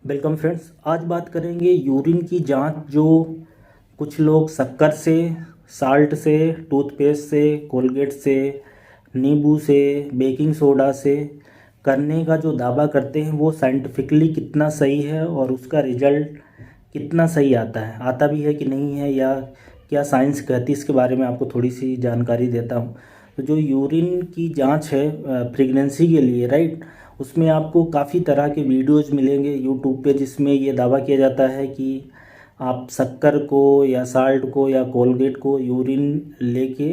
Welcome friends. आज बात करेंगे यूरिन की जांच जो कुछ लोग शक्कर से, साल्ट से, टूथपेस्ट से, कोलगेट से, नींबू से, बेकिंग सोडा से करने का जो दावा करते हैं वो साइंटिफिकली कितना सही है और उसका रिजल्ट कितना सही आता भी है कि नहीं है, या क्या साइंस कहती है, इसके बारे में आपको थोड़ी सी जानकारी देता हूँ। तो जो यूरिन की जांच है प्रेगनेंसी के लिए, राइट, उसमें आपको काफ़ी तरह के वीडियोज़ मिलेंगे यूट्यूब पे जिसमें ये दावा किया जाता है कि आप शक्कर को या साल्ट को या कोलगेट को यूरिन लेके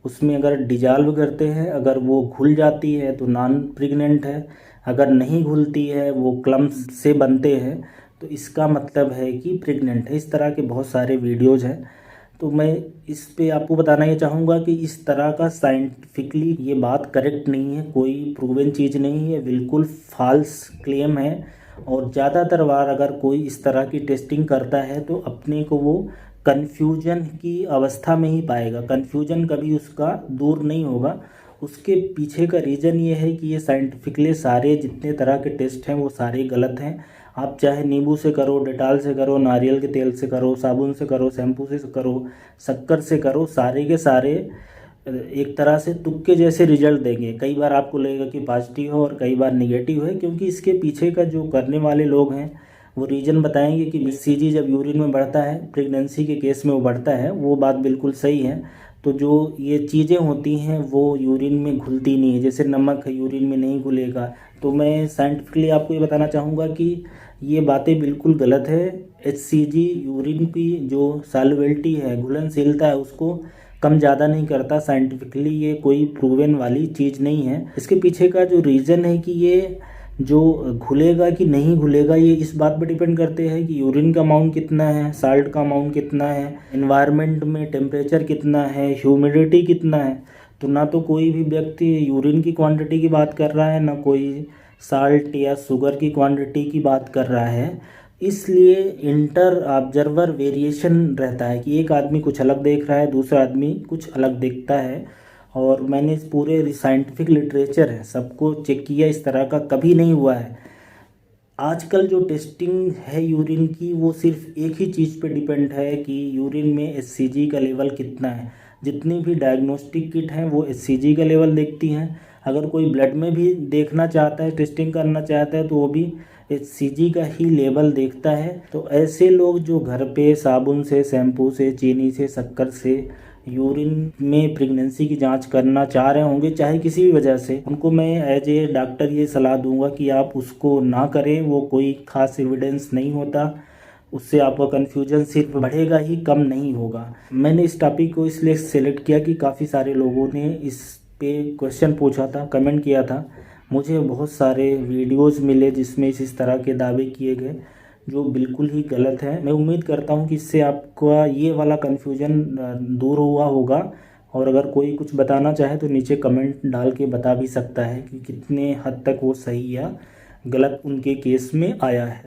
उसमें अगर डिजॉल्व करते हैं, अगर वो घुल जाती है तो नॉन प्रेग्नेंट है, अगर नहीं घुलती है, वो क्लम्स से बनते हैं तो इसका मतलब है कि प्रेग्नेंट है। इस तरह के बहुत सारे वीडियोज़ हैं। तो मैं इस पे आपको बताना ये चाहूँगा कि इस तरह का साइंटिफिकली ये बात करेक्ट नहीं है, कोई प्रूवन चीज़ नहीं है, बिल्कुल फॉल्स क्लेम है। और ज़्यादातर बार अगर कोई इस तरह की टेस्टिंग करता है तो अपने को वो कन्फ्यूजन की अवस्था में ही पाएगा, कन्फ्यूजन कभी उसका दूर नहीं होगा। उसके पीछे का रीज़न ये है कि ये साइंटिफिकली सारे जितने तरह के टेस्ट हैं वो सारे गलत हैं। आप चाहे नींबू से करो, डेटॉल से करो, नारियल के तेल से करो, साबुन से करो, शैम्पू से करो, शक्कर से करो, सारे के सारे एक तरह से तुक्के जैसे रिजल्ट देंगे। कई बार आपको लगेगा कि पॉजिटिव हो और कई बार निगेटिव है, क्योंकि इसके पीछे का जो करने वाले लोग हैं वो रीज़न बताएंगे कि सीजी जब यूरिन में बढ़ता है, प्रेगनेंसी के केस में वो बढ़ता है, वो बात बिल्कुल सही है। तो जो ये चीज़ें होती हैं वो यूरिन में घुलती नहीं है, जैसे नमक है यूरिन में नहीं घुलेगा। तो मैं साइंटिफिकली आपको ये बताना चाहूँगा कि ये बातें बिल्कुल गलत है। HCG यूरिन की जो सॉल्युबिलिटी है, घुलनशीलता है, उसको कम ज़्यादा नहीं करता। साइंटिफिकली ये कोई प्रूवन वाली चीज़ नहीं है। इसके पीछे का जो रीज़न है कि ये जो घुलेगा कि नहीं घुलेगा, ये इस बात पर डिपेंड करते हैं कि यूरिन का अमाउंट कितना है, साल्ट का अमाउंट कितना है, एनवायरनमेंट में टेम्परेचर कितना है, ह्यूमिडिटी कितना है। तो ना तो कोई भी व्यक्ति यूरिन की क्वांटिटी की बात कर रहा है, ना कोई साल्ट या शुगर की क्वांटिटी की बात कर रहा है। इसलिए इंटर ऑब्जर्वर वेरिएशन रहता है कि एक आदमी कुछ अलग देख रहा है, दूसरा आदमी कुछ अलग देखता है। और मैंने इस पूरे साइंटिफिक लिटरेचर है सबको चेक किया, इस तरह का कभी नहीं हुआ है। आजकल जो टेस्टिंग है यूरिन की वो सिर्फ एक ही चीज़ पे डिपेंड है कि यूरिन में HCG का लेवल कितना है। जितनी भी डायग्नोस्टिक किट हैं वो HCG का लेवल देखती हैं। अगर कोई ब्लड में भी देखना चाहता है, टेस्टिंग करना चाहता है, तो वो भी HCG का ही लेवल देखता है। तो ऐसे लोग जो घर पे साबुन से, शैम्पू से, चीनी से, शक्कर से यूरिन में प्रेगनेंसी की जांच करना चाह रहे होंगे, चाहे किसी भी वजह से, उनको मैं एज ए डॉक्टर ये सलाह दूंगा कि आप उसको ना करें। वो कोई खास एविडेंस नहीं होता, उससे आपका कन्फ्यूजन सिर्फ बढ़ेगा ही, कम नहीं होगा। मैंने इस टॉपिक को इसलिए सेलेक्ट किया कि काफ़ी सारे लोगों ने इस पे क्वेश्चन पूछा था, कमेंट किया था। मुझे बहुत सारे वीडियोज़ मिले जिसमें इस तरह के दावे किए गए जो बिल्कुल ही गलत है। मैं उम्मीद करता हूँ कि इससे आपका ये वाला कन्फ्यूजन दूर हुआ होगा। और अगर कोई कुछ बताना चाहे तो नीचे कमेंट डाल के बता भी सकता है कि कितने हद तक वो सही या गलत उनके केस में आया है।